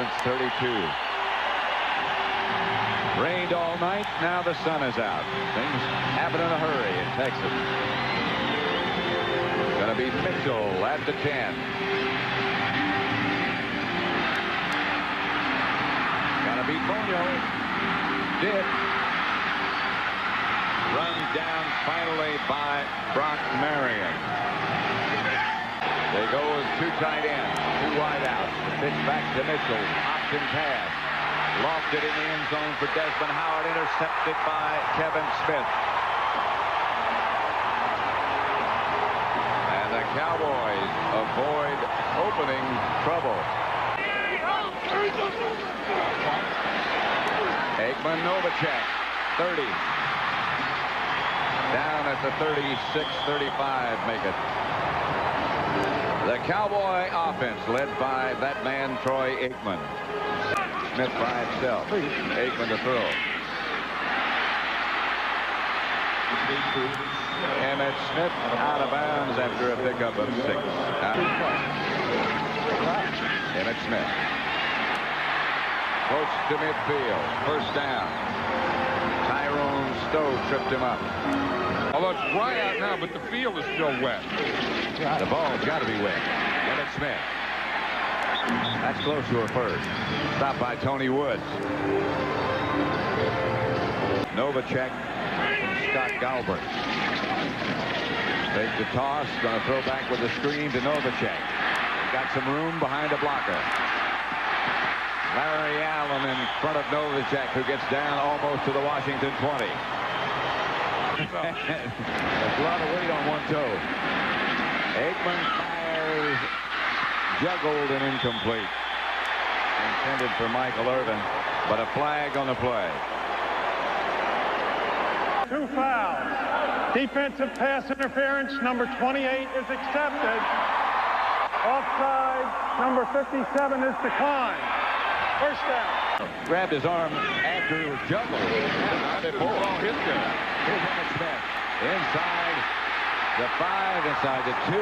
Elephants 32. Rained all night. Now the sun is out. Things happen in a hurry in Texas. Going to be Mitchell at the 10. Going to be Munoz. Did. Run down finally by Brock Marion. They go with 2 tight ends, 2 wide outs. Pitch back to Mitchell. Option pass. Lofted in the end zone for Desmond Howard. Intercepted by Kevin Smith. And the Cowboys avoid opening trouble. Aikman, Novacek, 30. Down at the 36-35, make it. The Cowboy offense led by that man, Troy Aikman. Smith by himself. Aikman to throw. Emmett Smith out of bounds after a pickup of 6. Emmett Smith. Close to midfield. First down. Tyrone Stowe tripped him up. Although it's dry out now, but the field is still wet. The ball's got to be wet. Emmett Smith. That's close to a first. Stopped by Tony Woods. Novacek from Scott Galbraith. Takes the toss. Going to throw back with the screen to Novacek. Got some room behind a blocker. Larry Allen in front of Novacek, who gets down almost to the Washington 20. There's a lot of weight on one toe. Aikman fires, juggled and incomplete. Intended for Michael Irvin, but a flag on the play. 2 fouls. Defensive pass interference, number 28 is accepted. Offside, number 57 is declined. First down. Grabbed his arm after he was juggled. Before his gun. Here's Emmett Smith. Inside the 5, inside the 2.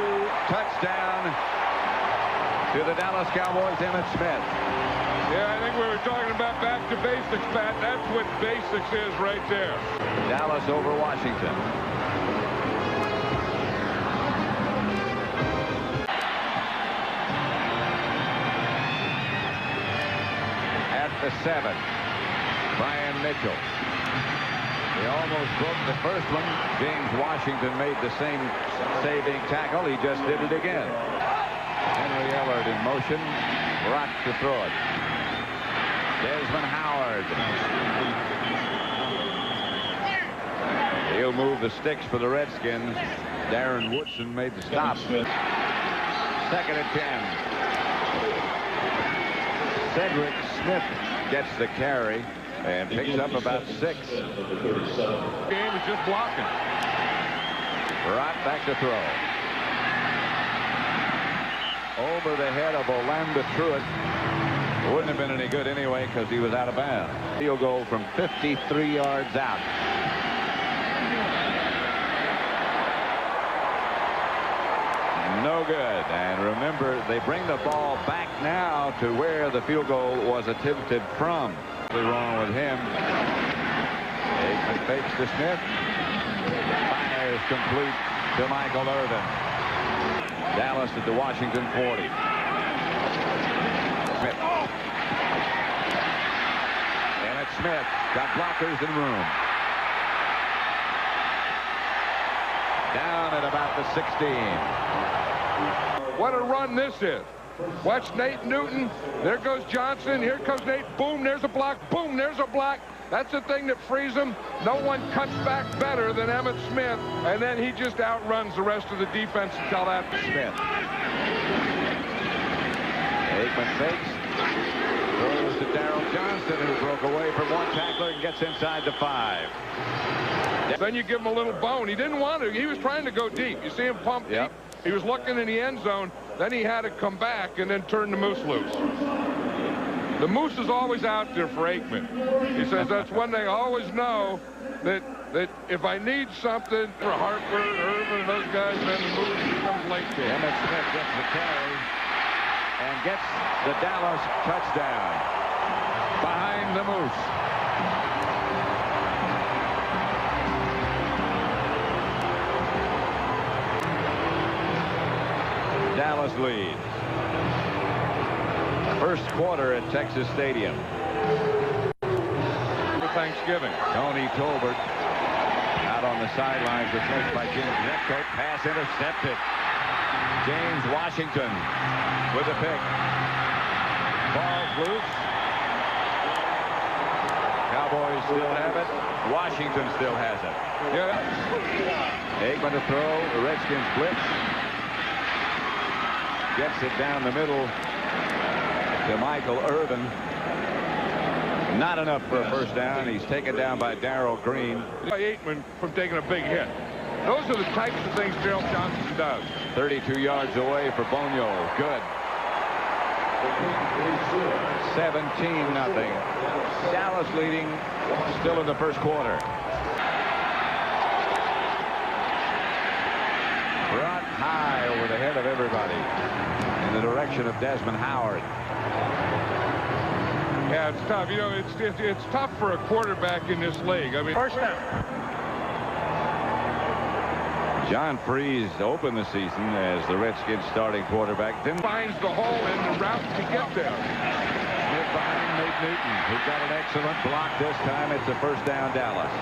Touchdown to the Dallas Cowboys, Emmett Smith. Yeah, I think we were talking about back to basics, Pat. That's what basics is right there. Dallas over Washington. At the 7, Brian Mitchell. He almost broke the first one. James Washington made the same saving tackle. He just did it again. Henry Ellard in motion. Rock to throw it. Desmond Howard. He'll move the sticks for the Redskins. Darren Woodson made the stop. 2nd and 10. Cedric Smith gets the carry and picks up about 6. Game is just blocking. Right back to throw. Over the head of Orlando Truitt. Wouldn't have been any good anyway because he was out of bounds. Field goal from 53 yards out. No good. And remember, they bring the ball back now to where the field goal was attempted from. Wrong with him. Aikman fakes to Smith. Fires complete to Michael Irvin. Dallas at the Washington 40. Smith. Emmett Smith got blockers and room. Down at about the 16. What a run this is. Watch Nate Newton. There goes Johnson. Here comes Nate. Boom, there's a block. Boom, there's a block. That's the thing that frees him. No one cuts back better than Emmitt Smith. And then he just outruns the rest of the defense until that. Smith. Aikman fakes. Throws to Darrell Johnson, who broke away from one tackler and gets inside the 5. Then you give him a little bone. He didn't want to. He was trying to go deep. You see him pump deep. He was looking in the end zone. Then he had to come back and then turn the moose loose. The moose is always out there for Aikman. He says that's when they always know that if I need something for Harper, Irvin, and those guys, then the moose comes late to him. Emmitt Smith gets the carry. and gets the Dallas touchdown behind the Moose. Dallas leads. First quarter at Texas Stadium. For Thanksgiving. Tony Tolbert out on the sidelines, replaced by James Redcoat. Pass intercepted. James Washington with a pick. Ball's loose. Cowboys still have it. Washington still has it. Yeah. Aikman to throw. The Redskins blitz. Gets it down the middle to Michael Irvin. Not enough for a first down. He's taken down by Darrell Green. Aikman from taking a big hit. Those are the types of things Gerald Johnson does. 32 yards away for Bonio. Good. 17-0. Dallas leading still in the first quarter. Brought high over the head of everybody in the direction of Desmond Howard. Yeah, it's tough. You know, it's tough for a quarterback in this league. I mean, First down. John Freeze opened the season as the Redskins starting quarterback. Then finds the hole in the route to get there. Smith behind Nate Newton, who's got an excellent block this time. It's a first down, Dallas.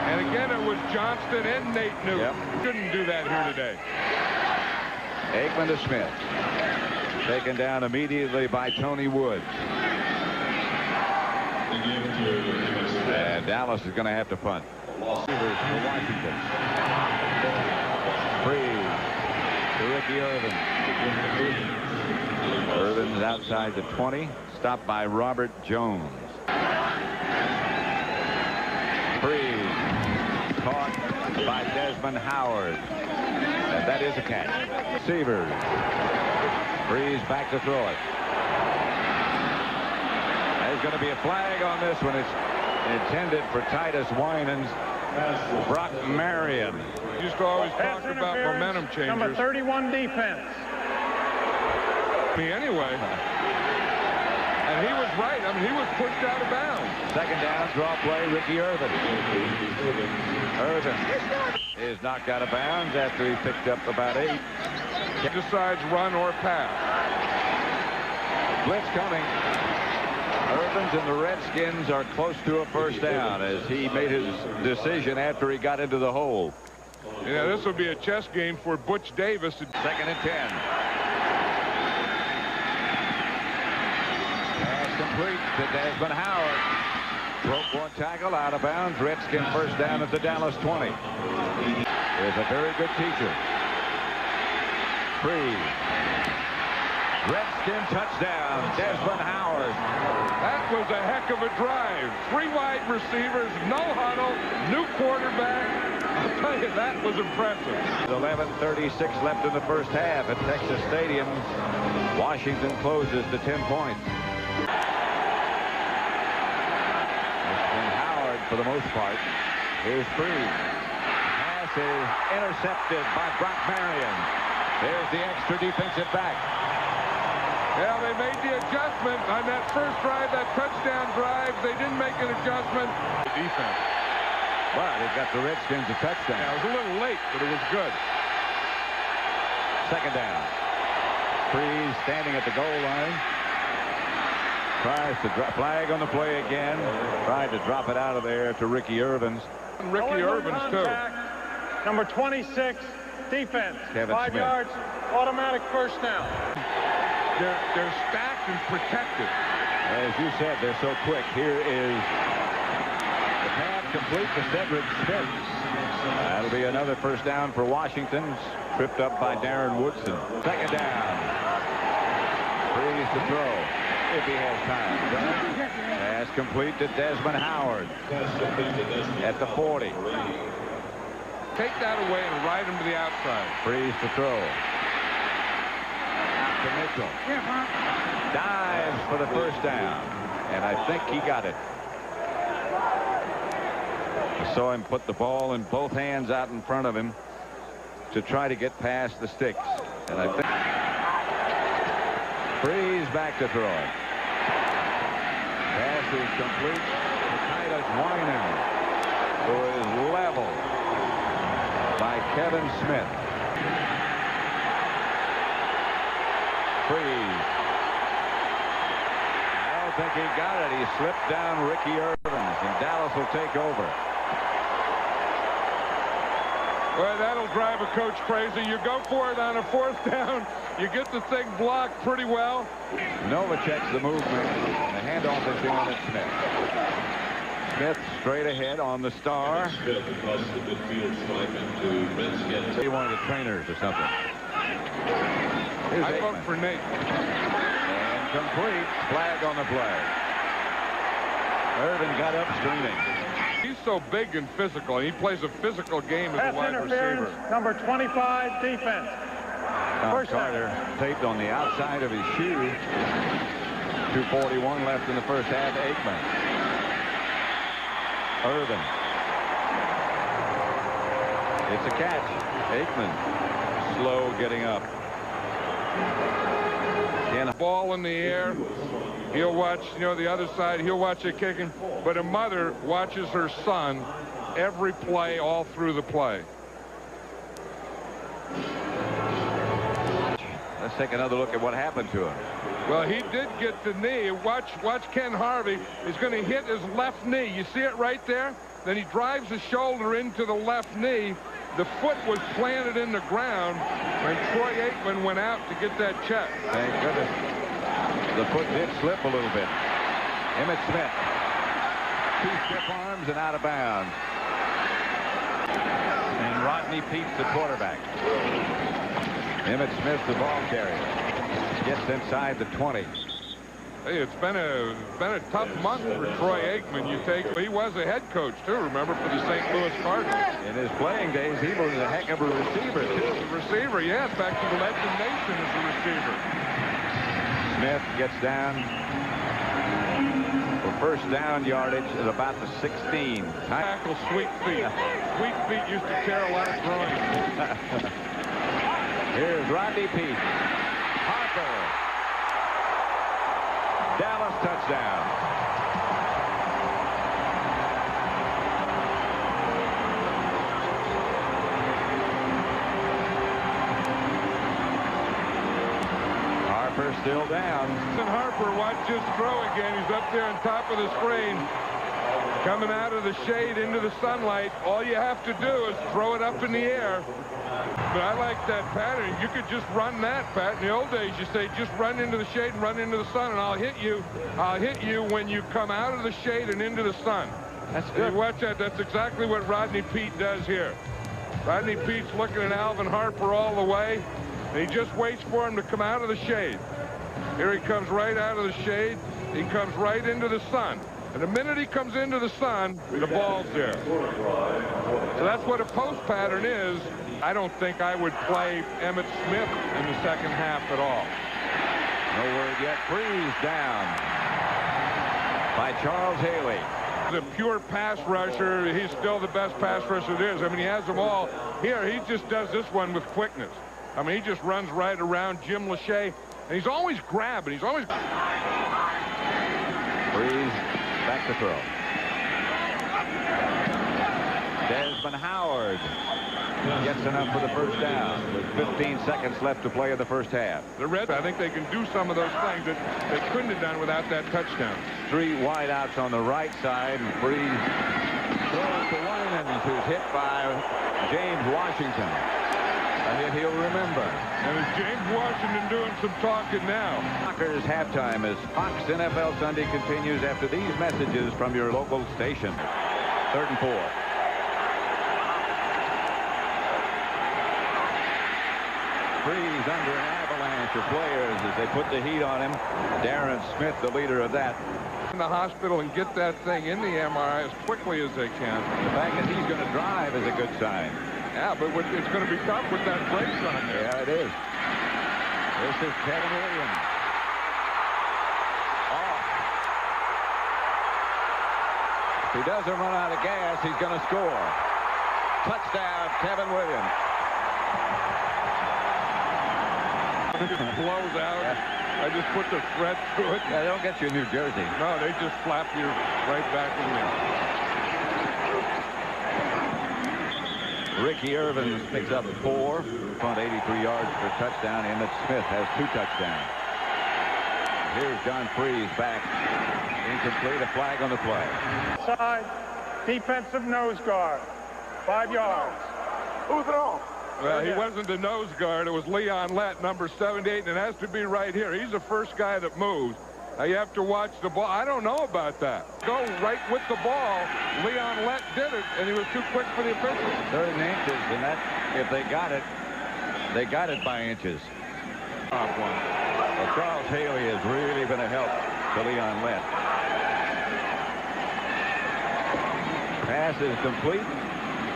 And again, it was Johnston and Nate Newton. Yep. Couldn't do that here today. Aikman to Smith. Taken down immediately by Tony Woods. And Dallas is going to have to punt. Receivers for Washington. Freeze to Ricky Irvin. Irvin's outside the 20. Stopped by Robert Jones. Freeze. Caught by Desmond Howard. And that is a catch. Receivers. Freeze back to throw it. There's going to be a flag on this one. It's intended for Titus Winans. Brock Marion. Used to always talk about momentum changers. Number 31 defense. Anyway. And he was right. I mean, he was pushed out of bounds. Second down, draw play, Ricky Irvin. Irvin is knocked out of bounds after he picked up about 8. He decides run or pass. Blitz coming. Irvins and the Redskins are close to a first down as he made his decision after he got into the hole. Yeah, this will be a chess game for Butch Davis. Second and 10. Pass complete to Desmond Howard. Broke one tackle, out of bounds. Redskin first down at the Dallas 20. Is a very good teacher. Freeze. Redskin touchdown, Desmond Howard. That was a heck of a drive. 3 wide receivers, no huddle, new quarterback. I'll tell you, that was impressive. 11:36 left in the first half at Texas Stadium. Washington closes to 10 points. Desmond Howard for the most part. Here's Freeze. Pass is intercepted by Brock Marion. There's the extra defensive back. Yeah, they made the adjustment on that first drive, that touchdown drive. They didn't make an adjustment. Defense. Well, they've got the Redskins a touchdown. Yeah, it was a little late, but it was good. Second down. Freeze standing at the goal line. Tries to drop flag on the play again. Tried to drop it out of there to Ricky Irvins. And Ricky Irvins, too. Number 26, defense. Kevin 5 Smith. yards, automatic first down. They're stacked and protected. As you said, they're so quick. Here is the pass complete to Cedric Smith. That'll be another first down for Washington. Tripped up by Darren Woodson. Second down. Freeze to throw if he has time. Pass complete to Desmond Howard at the 40. Take that away and ride him to the outside. Freeze to throw. To Mitchell. Dives for the first down. And I think he got it. I saw him put the ball in both hands out in front of him to try to get past the sticks. And I think Freeze back to throw. Pass is complete to Titus Winan, who is leveled by Kevin Smith. Freeze. I don't think he got it. He slipped down Ricky Irvins, and Dallas will take over. Well, that'll drive a coach crazy. You go for it on a 4th down. You get the thing blocked pretty well. Novacek's the movement. The handoff is down at Smith. Smith straight ahead on the star. He one of the trainers or something. Here's I vote for Nate. And complete. Flag on the play. Irvin got up screaming. He's so big and physical. He plays a physical game as a wide receiver. Number 25, defense. Carter taped on the outside of his shoe. 2:41 left in the first half. Aikman. Irvin. It's a catch. Aikman slow getting up. Ball in the air. He'll watch, the other side. He'll watch it kicking. But a mother watches her son every play, all through the play. Let's take another look at what happened to him. Well, he did get the knee. Watch Ken Harvey. He's going to hit his left knee. You see it right there? Then he drives his shoulder into the left knee. The foot was planted in the ground, and Troy Aikman went out to get that check. Thank goodness. The foot did slip a little bit. Emmitt Smith. 2 stiff arms and out of bounds. And Rodney Pete's the quarterback. Emmitt Smith, the ball carrier. Gets inside the 20. Hey, it's been a tough month for Troy Aikman. He was a head coach too, remember, for the St. Louis Cardinals. In his playing days, he was a heck of a receiver too. Receiver, yes, back to the Legend Nation as a receiver. Smith gets down for first down yardage at about the 16. Tackle Sweet Feet. Sweet Feet used to tear a lot of groins. Here's Rodney Peete. Harper. Dallas touchdown. Harper still down. And Harper, watch this throw again. He's up there on top of the screen. Coming out of the shade into the sunlight. All you have to do is throw it up in the air. But I like that pattern. You could just run that, Pat. In the old days, you say, just run into the shade and run into the sun, and I'll hit you. I'll hit you when you come out of the shade and into the sun. That's good. You watch that. That's exactly what Rodney Peete does here. Rodney Pete's looking at Alvin Harper all the way, and he just waits for him to come out of the shade. Here he comes right out of the shade. He comes right into the sun. And the minute he comes into the sun, the ball's there. So that's what a post pattern is. I don't think I would play Emmitt Smith in the second half at all. No word yet. Freeze down by Charles Haley. The pure pass rusher. He's still the best pass rusher there is. I mean, he has them all. Here, he just does this one with quickness. I mean, he just runs right around Jim Lachey, and he's always grabbing. He's always... Freeze. Back to throw. Desmond Howard gets enough for the first down with 15 seconds left to play in the first half. The Reds, I think they can do some of those things that they couldn't have done without that touchdown. 3 wideouts on the right side, and Freeze throws to Winan, who's hit by James Washington. A hit he'll remember. And is James Washington doing some talking now? Packers halftime as Fox NFL Sunday continues after these messages from your local station. 3rd and 4. Freeze under an avalanche of players as they put the heat on him. Darren Smith, the leader of that. In the hospital and get that thing in the MRI as quickly as they can. The fact that he's going to drive is a good sign. Yeah, but it's going to be tough with that brakes on there. Yeah, it is. This is Kevin Williams. Oh. If he doesn't run out of gas, he's going to score. Touchdown, Kevin Williams. Just blows out. Yeah. I just put the thread through it. Yeah, they don't get you a New Jersey. No, they just flap you right back in there. Ricky Irvin picks up 4. Punt 83 yards for a touchdown. Emmitt Smith has 2 touchdowns. Here's John Freeze back. Incomplete. A flag on the play. Side, defensive nose guard, 5 yards. Who's it on? Well, he wasn't the nose guard. It was Leon Lett, number 78, and it has to be right here. He's the first guy that moves. Now, you have to watch the ball. I don't know about that. Go right with the ball. Leon Lett did it, and he was too quick for the officials. 3rd and inches, and that, if they got it by inches. Top one. Well, Charles Haley has really been a help to Leon Lett. Pass is complete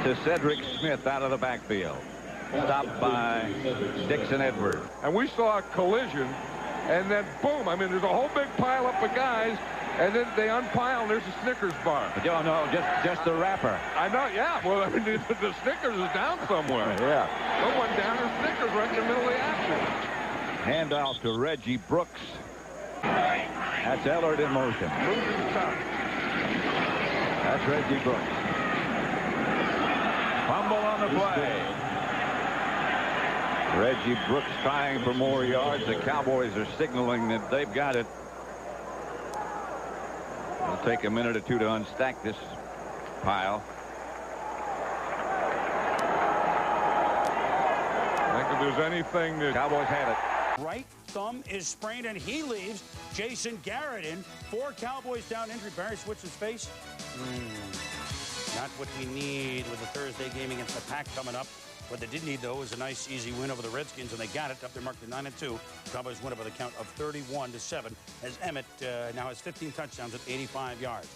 to Cedric Smith out of the backfield. Stopped by Dixon Edwards. And we saw a collision, and then boom. I mean, there's a whole big pile up of guys, and then they unpile, and there's a Snickers bar. Oh, no, just the wrapper. I know, yeah. Well, I mean, the Snickers is down somewhere. Yeah. Someone down their Snickers right in the middle of the action. Handoff to Reggie Brooks. That's Ellard in motion. That's Reggie Brooks. Fumble on the play. Reggie Brooks trying for more yards. The Cowboys are signaling that they've got it. It'll take a minute or two to unstack this pile. I think if there's anything that Cowboys have it. Right thumb is sprained, and he leaves. Jason Garrett in. 4 Cowboys down injury. Barry Switzer's face. Not what we need with the Thursday game against the Pack coming up. What they did need, though, is a nice, easy win over the Redskins, and they got it up there, marked at 9-2. Cowboys win it by the count of 31-7, as Emmitt now has 15 touchdowns at 85 yards.